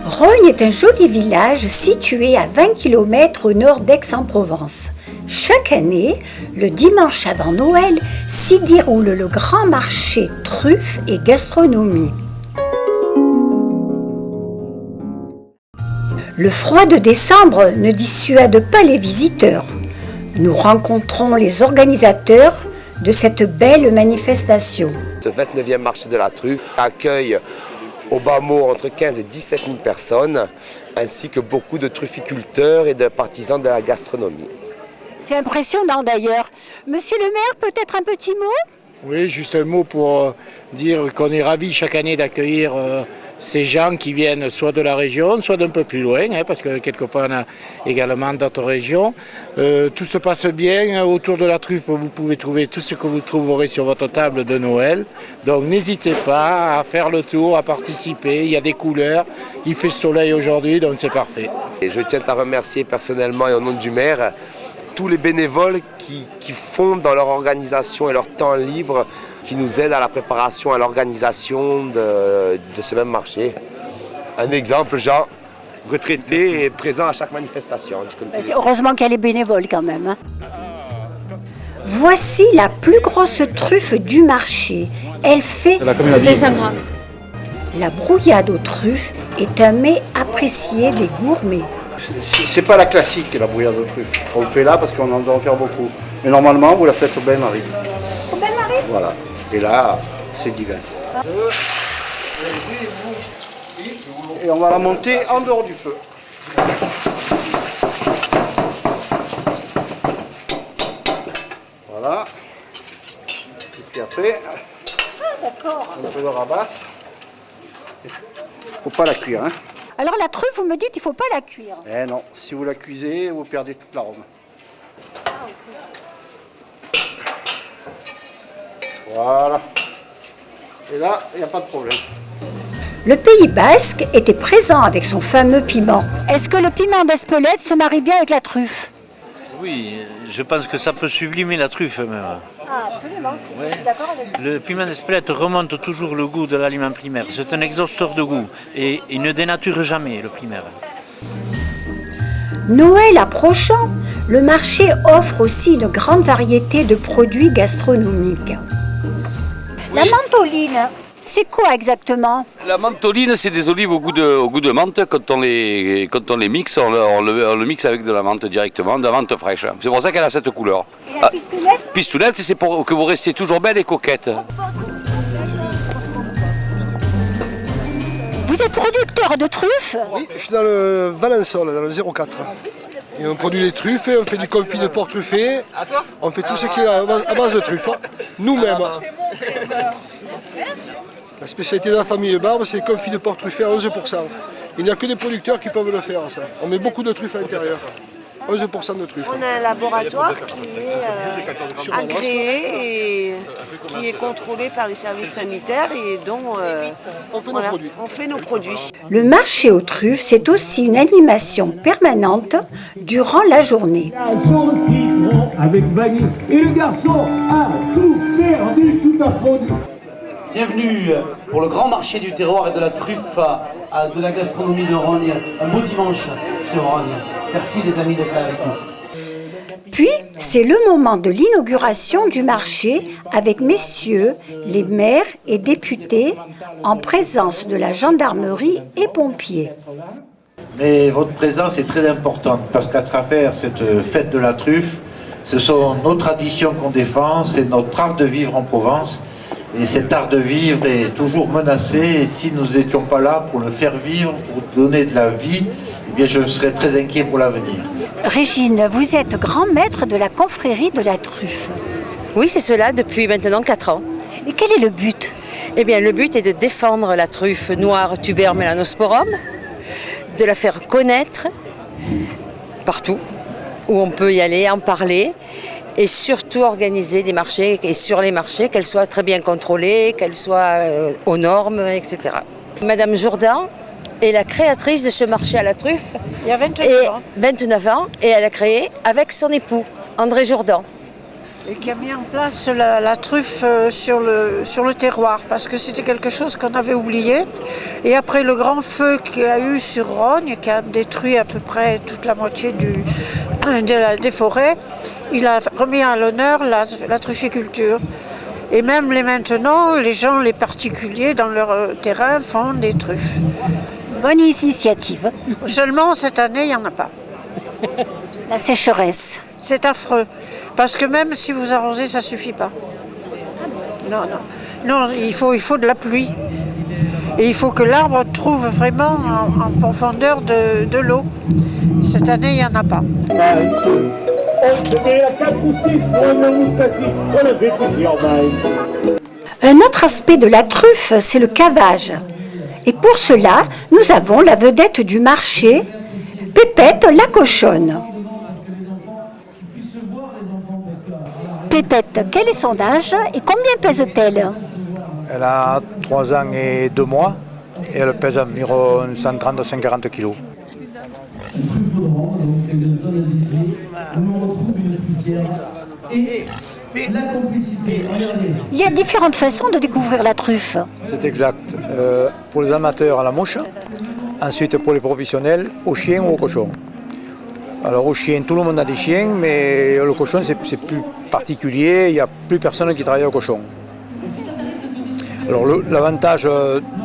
Rognes est un joli village situé à 20 km au nord d'Aix-en-Provence. Chaque année, le dimanche avant Noël, s'y déroule le grand marché truffes et gastronomie. Le froid de décembre ne dissuade pas les visiteurs. Nous rencontrons les organisateurs de cette belle manifestation. Ce 29e marché de la truffe accueille au bas mot entre 15 et 17 000 personnes, ainsi que beaucoup de trufficulteurs et de partisans de la gastronomie. C'est impressionnant d'ailleurs. Monsieur le maire, peut-être un petit mot ? Oui, juste un mot pour dire qu'on est ravis chaque année d'accueillir ces gens qui viennent soit de la région, soit d'un peu plus loin, parce que quelquefois on a également d'autres régions. Tout se passe bien. Autour de la truffe, vous pouvez trouver tout ce que vous trouverez sur votre table de Noël. Donc n'hésitez pas à faire le tour, à participer. Il y a des couleurs. Il fait soleil aujourd'hui, donc c'est parfait. Et je tiens à remercier personnellement et au nom du maire tous les bénévoles qui font dans leur organisation et leur temps libre, qui nous aident à la préparation, à l'organisation de ce même marché. Un exemple, Jean, retraité et présent à chaque manifestation. Heureusement qu'il y a les bénévoles quand même. Voici la plus grosse truffe du marché. Elle fait 500 grammes. La brouillade aux truffes est un mets apprécié des gourmets. C'est pas la classique, la brouillade aux truffes. On le fait là parce qu'on en doit en faire beaucoup. Mais normalement, vous la faites au bain-marie. Au bain-marie ? Voilà. Et là, c'est divin. Et on va la monter en dehors du feu. Voilà. Et puis après, on le rabasse. Faut pas la cuire, hein. Alors la truffe, vous me dites, il ne faut pas la cuire. Eh non, si vous la cuisez, vous perdez toute l'arôme. Voilà. Et là, il n'y a pas de problème. Le Pays Basque était présent avec son fameux piment. Est-ce que le piment d'Espelette se marie bien avec la truffe ? Oui, je pense que ça peut sublimer la truffe même. Ah, absolument, Ouais. je suis d'accord avec vous. Le piment d'Espelette remonte toujours le goût de l'aliment primaire. C'est un exhausteur de goût et il ne dénature jamais le primaire. Noël approchant, le marché offre aussi une grande variété de produits gastronomiques. La mentoline, c'est quoi exactement ? La mentoline, c'est des olives au goût de menthe. Quand on les mixe, on le mixe avec de la menthe directement, de la menthe fraîche. C'est pour ça qu'elle a cette couleur. Et la pistoulette ? Pistoulette, c'est pour que vous restiez toujours belle et coquette. Vous êtes producteur de truffes ? Oui, je suis dans le Valençol, dans le 04. Et on produit les truffes, on fait du confit de porc truffé, on fait tout ce qui est à base de truffes, nous-mêmes. La spécialité de la famille Barbe, c'est le confit de porc truffé à 11%. Il n'y a que des producteurs qui peuvent le faire, ça. On met beaucoup de truffes à l'intérieur. 11% de truffes. On a un laboratoire qui est agréé et qui est contrôlé par les services sanitaires et dont on fait nos produits. Le marché aux truffes, c'est aussi une animation permanente durant la journée. Sur le citron avec vanille et le garçon a tout perdu, tout a fondu. Bienvenue pour le grand marché du terroir et de la truffe de la gastronomie de Rognes. Un beau dimanche sur Rognes. Merci les amis d'être là avec nous. Puis, c'est le moment de l'inauguration du marché avec messieurs, les maires et députés, en présence de la gendarmerie et pompiers. Mais votre présence est très importante parce qu'à travers cette fête de la truffe, ce sont nos traditions qu'on défend, c'est notre art de vivre en Provence. Et cet art de vivre est toujours menacé et si nous n'étions pas là pour le faire vivre, pour donner de la vie, eh bien je serais très inquiet pour l'avenir. Régine, vous êtes grand maître de la confrérie de la truffe. Oui, c'est cela depuis maintenant 4 ans. Et quel est le but ? Eh bien, le but est de défendre la truffe noire Tuber melanosporum, de la faire connaître partout où on peut y aller, en parler, et surtout organiser des marchés, et sur les marchés, qu'elles soient très bien contrôlées, qu'elles soient aux normes, etc. Madame Jourdan est la créatrice de ce marché à la truffe. Il y a 29 ans. 29 ans, et elle a créé avec son époux, André Jourdan. et qui a mis en place la truffe sur le terroir, parce que c'était quelque chose qu'on avait oublié. Et après le grand feu qu'il y a eu sur Rognes, qui a détruit à peu près toute la moitié des forêts, il a remis à l'honneur la trufficulture. Et même maintenant, les particuliers dans leur terrain font des truffes. Bonne initiative. Seulement cette année, il n'y en a pas. La sécheresse. C'est affreux. Parce que même si vous arrosez, ça ne suffit pas. Non, il faut de la pluie. Et il faut que l'arbre trouve vraiment en profondeur de l'eau. Cette année, il n'y en a pas. Un autre aspect de la truffe, c'est le cavage. Et pour cela, nous avons la vedette du marché, Pépette la cochonne. Pépette, quel est son âge et combien pèse-t-elle? Elle a 3 ans et 2 mois et elle pèse environ 130-140 kg. Il y a différentes façons de découvrir la truffe. C'est exact. Pour les amateurs, à la mouche. Ensuite, pour les professionnels, au chien ou au cochon. Alors au chien, tout le monde a des chiens, mais le cochon, c'est plus particulier. Il n'y a plus personne qui travaille au cochon. Alors l'avantage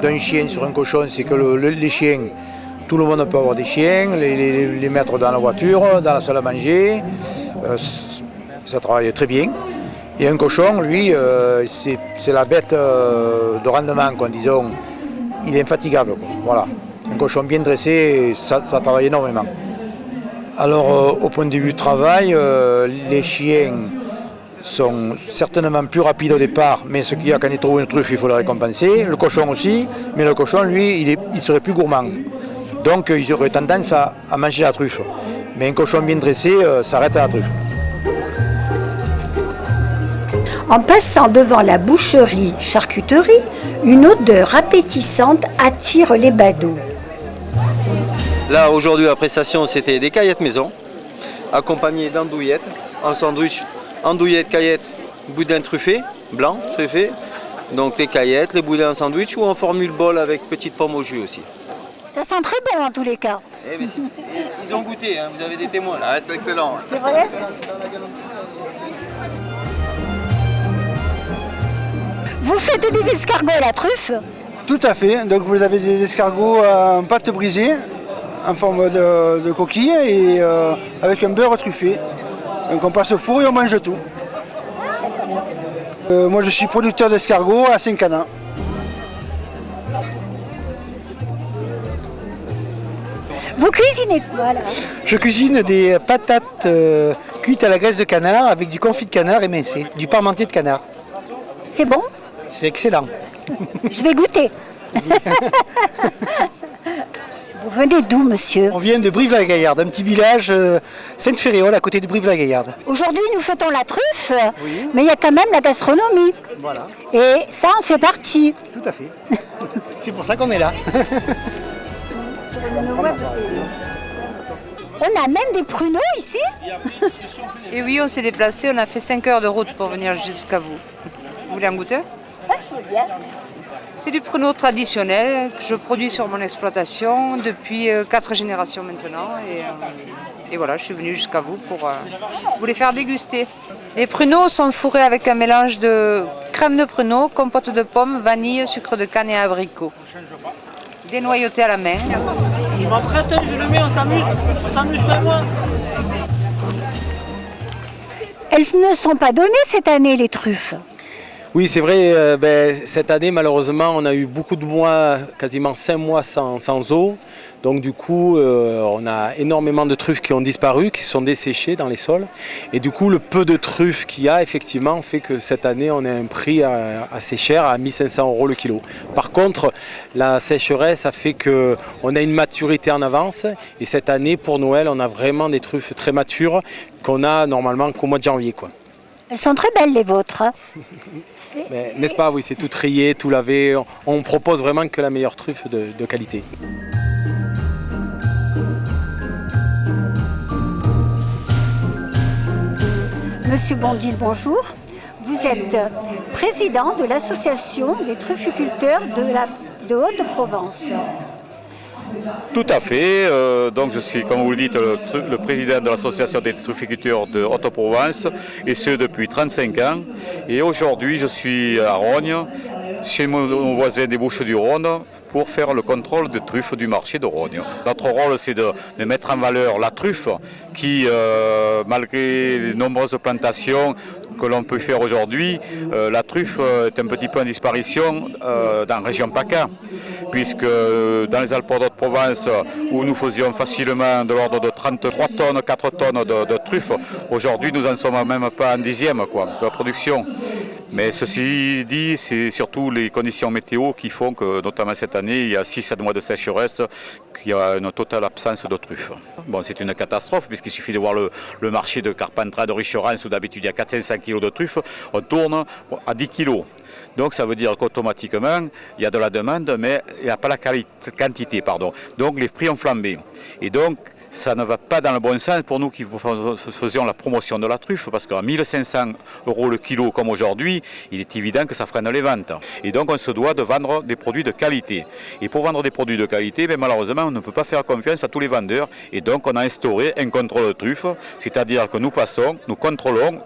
d'un chien sur un cochon, c'est que les chiens, tout le monde peut avoir des chiens, les mettre dans la voiture, dans la salle à manger. Ça travaille très bien. Et un cochon, lui, c'est la bête de rendement, quoi, disons. Il est infatigable, quoi. Voilà. Un cochon bien dressé, ça travaille énormément. Alors, au point de vue travail, les chiens sont certainement plus rapides au départ, mais ce qu'il y a quand il trouve une truffe, il faut le récompenser. Le cochon aussi, mais le cochon, lui, il serait plus gourmand. Donc, il aurait tendance à manger la truffe. Mais un cochon bien dressé s'arrête à la truffe. En passant devant la boucherie-charcuterie, une odeur appétissante attire les badauds. Là, aujourd'hui, la prestation, c'était des caillettes maison, accompagnées d'andouillettes, en sandwich, andouillettes, caillettes, boudin truffé, blanc, truffé. Donc les caillettes, les boudins en sandwich ou en formule bol avec petite pomme au jus aussi. Ça sent très bon en tous les cas. Eh bien, ils ont goûté, hein, vous avez des témoins là. Ah, c'est excellent. C'est vrai? Vous faites des escargots à la truffe? Tout à fait. Donc vous avez des escargots en pâte brisée, en forme de coquille et avec un beurre truffé. Donc on passe au four et on mange tout. Moi je suis producteur d'escargots à Saint-Canaan. Vous cuisinez quoi là? Je cuisine des patates cuites à la graisse de canard avec du confit de canard émincé, du parmentier de canard. C'est bon? C'est excellent. Je vais goûter. Vous venez d'où, monsieur? On vient de Brive-la-Gaillarde, un petit village Sainte-Féréole à côté de Brive-la-Gaillarde. Aujourd'hui, nous fêtons la truffe, mais il y a quand même la gastronomie. Voilà. Et ça en fait partie. Tout à fait. C'est pour ça qu'on est là. On a même des pruneaux ici? Et oui, on s'est déplacé, on a fait 5 heures de route pour venir jusqu'à vous. Vous voulez en goûter? C'est du pruneau traditionnel que je produis sur mon exploitation depuis 4 générations maintenant. Et voilà, je suis venue jusqu'à vous pour vous les faire déguster. Les pruneaux sont fourrés avec un mélange de crème de pruneau, compote de pommes, vanille, sucre de canne et abricot. Dénoyauté à la main. Je m'apprête, je le mets, on s'amuse vraiment. Elles ne sont pas données cette année, les truffes. Oui, c'est vrai, cette année, malheureusement, on a eu beaucoup de mois, quasiment 5 mois sans eau. Donc du coup, on a énormément de truffes qui ont disparu, qui se sont desséchées dans les sols. Et du coup, le peu de truffes qu'il y a, effectivement, fait que cette année, on a un prix assez cher, à 1 500 € le kilo. Par contre, la sécheresse a fait qu'on a une maturité en avance. Et cette année, pour Noël, on a vraiment des truffes très matures qu'on a normalement qu'au mois de janvier, quoi. Elles sont très belles, les vôtres. N'est-ce pas? Oui, c'est tout trié, tout lavé. On propose vraiment que la meilleure truffe de qualité. Monsieur Bondil, bonjour. Vous êtes président de l'association des trufficulteurs de Haute-Provence. Tout à fait. Donc je suis, comme vous le dites, le président de l'association des trufficulteurs de Haute-Provence, et ce depuis 35 ans. Et aujourd'hui, je suis à Rognes, chez mon voisin des Bouches-du-Rhône, pour faire le contrôle de truffes du marché de Rognes. Notre rôle, c'est de mettre en valeur la truffe qui, malgré les nombreuses plantations que l'on peut faire aujourd'hui, la truffe est un petit peu en disparition dans la région PACA, puisque dans les Alpes d'Haute-Provence, où nous faisions facilement de l'ordre de 33 tonnes, 4 tonnes de truffes, aujourd'hui nous n'en sommes même pas un dixième de la production. Mais ceci dit, c'est surtout les conditions météo qui font que, notamment cette année, il y a 6-7 mois de sécheresse, qu'il y a une totale absence de truffes. Bon, c'est une catastrophe, puisqu'il suffit de voir le marché de Carpentras, de Richerance, où d'habitude il y a 400-500 kg de truffes, on tourne à 10 kg. Donc ça veut dire qu'automatiquement, il y a de la demande, mais il n'y a pas la quantité. Donc les prix ont flambé. Et donc, ça ne va pas dans le bon sens pour nous qui faisions la promotion de la truffe, parce qu'à 1500 € le kilo comme aujourd'hui, il est évident que ça freine les ventes. Et donc on se doit de vendre des produits de qualité. Et pour vendre des produits de qualité, malheureusement, on ne peut pas faire confiance à tous les vendeurs. Et donc on a instauré un contrôle de truffe, c'est-à-dire que nous contrôlons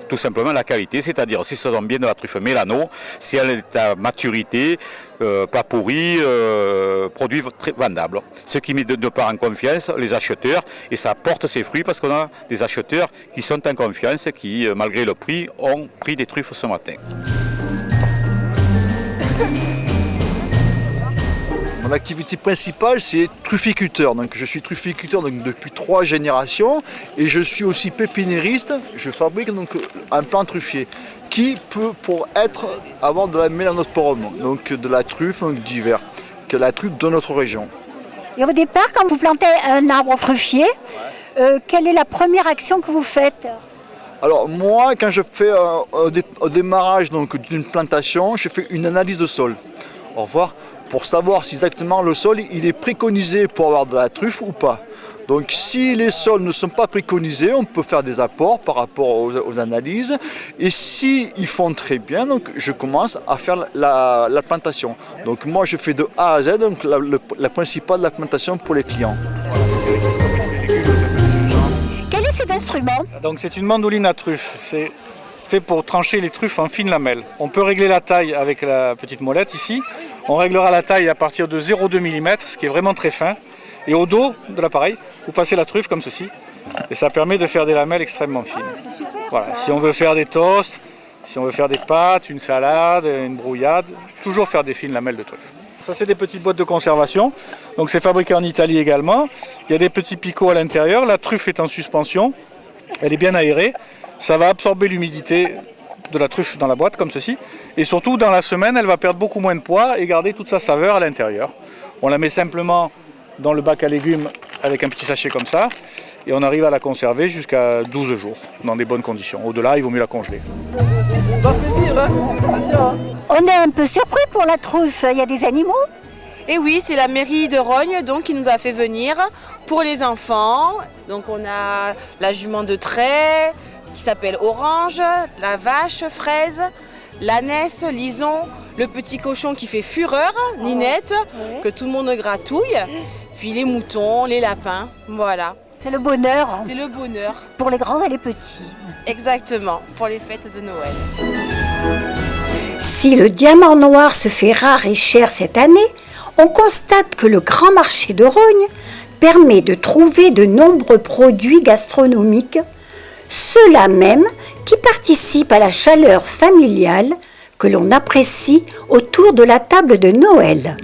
tout simplement la qualité, c'est-à-dire si ce sont bien de la truffe Mélano, si elle est à maturité, pas pourrie, produit très vendable. Ce qui met de part en confiance les acheteurs, et ça porte ses fruits parce qu'on a des acheteurs qui sont en confiance, qui malgré le prix ont pris des truffes ce matin. Mon activité principale, c'est trufficulteur. Donc, je suis trufficulteur depuis 3 générations et je suis aussi pépiniériste. Je fabrique donc un plant truffier qui peut avoir de la mélanosporum, donc de la truffe d'hiver, que la truffe de notre région. Et au départ, quand vous plantez un arbre truffier, quelle est la première action que vous faites ? Alors moi, quand je fais au démarrage d'une plantation, je fais une analyse de sol. Au revoir. Pour savoir si exactement le sol il est préconisé pour avoir de la truffe ou pas. Donc si les sols ne sont pas préconisés, on peut faire des apports par rapport aux analyses. Et s'ils font très bien, donc je commence à faire la plantation. Donc moi je fais de A à Z, donc la principale de la plantation pour les clients. Quel est cet instrument ? Donc c'est une mandoline à truffe. C'est fait pour trancher les truffes en fines lamelles. On peut régler la taille avec la petite molette ici. On réglera la taille à partir de 0,2 mm, ce qui est vraiment très fin. Et au dos de l'appareil, vous passez la truffe comme ceci. Et ça permet de faire des lamelles extrêmement fines. Voilà. Si on veut faire des toasts, si on veut faire des pâtes, une salade, une brouillade, toujours faire des fines lamelles de truffe. Ça, c'est des petites boîtes de conservation. Donc c'est fabriqué en Italie également. Il y a des petits picots à l'intérieur. La truffe est en suspension. Elle est bien aérée. Ça va absorber l'humidité de la truffe dans la boîte comme ceci, et surtout dans la semaine elle va perdre beaucoup moins de poids et garder toute sa saveur à l'intérieur. On la met simplement dans le bac à légumes avec un petit sachet comme ça, et on arrive à la conserver jusqu'à 12 jours dans des bonnes conditions. Au-delà, il vaut mieux la congeler. On est un peu surpris pour la truffe, il y a des animaux ? Et oui, c'est la mairie de Rognes donc, qui nous a fait venir pour les enfants. Donc on a la jument de trait, qui s'appelle Orange, la vache Fraise, l'ânesse Lison, le petit cochon qui fait Fureur, Ninette, que tout le monde gratouille, puis les moutons, les lapins, voilà. C'est le bonheur. C'est le bonheur. Pour les grands et les petits. Exactement, pour les fêtes de Noël. Si le diamant noir se fait rare et cher cette année, on constate que le grand marché de Rognes permet de trouver de nombreux produits gastronomiques, ceux-là même qui participent à la chaleur familiale que l'on apprécie autour de la table de Noël.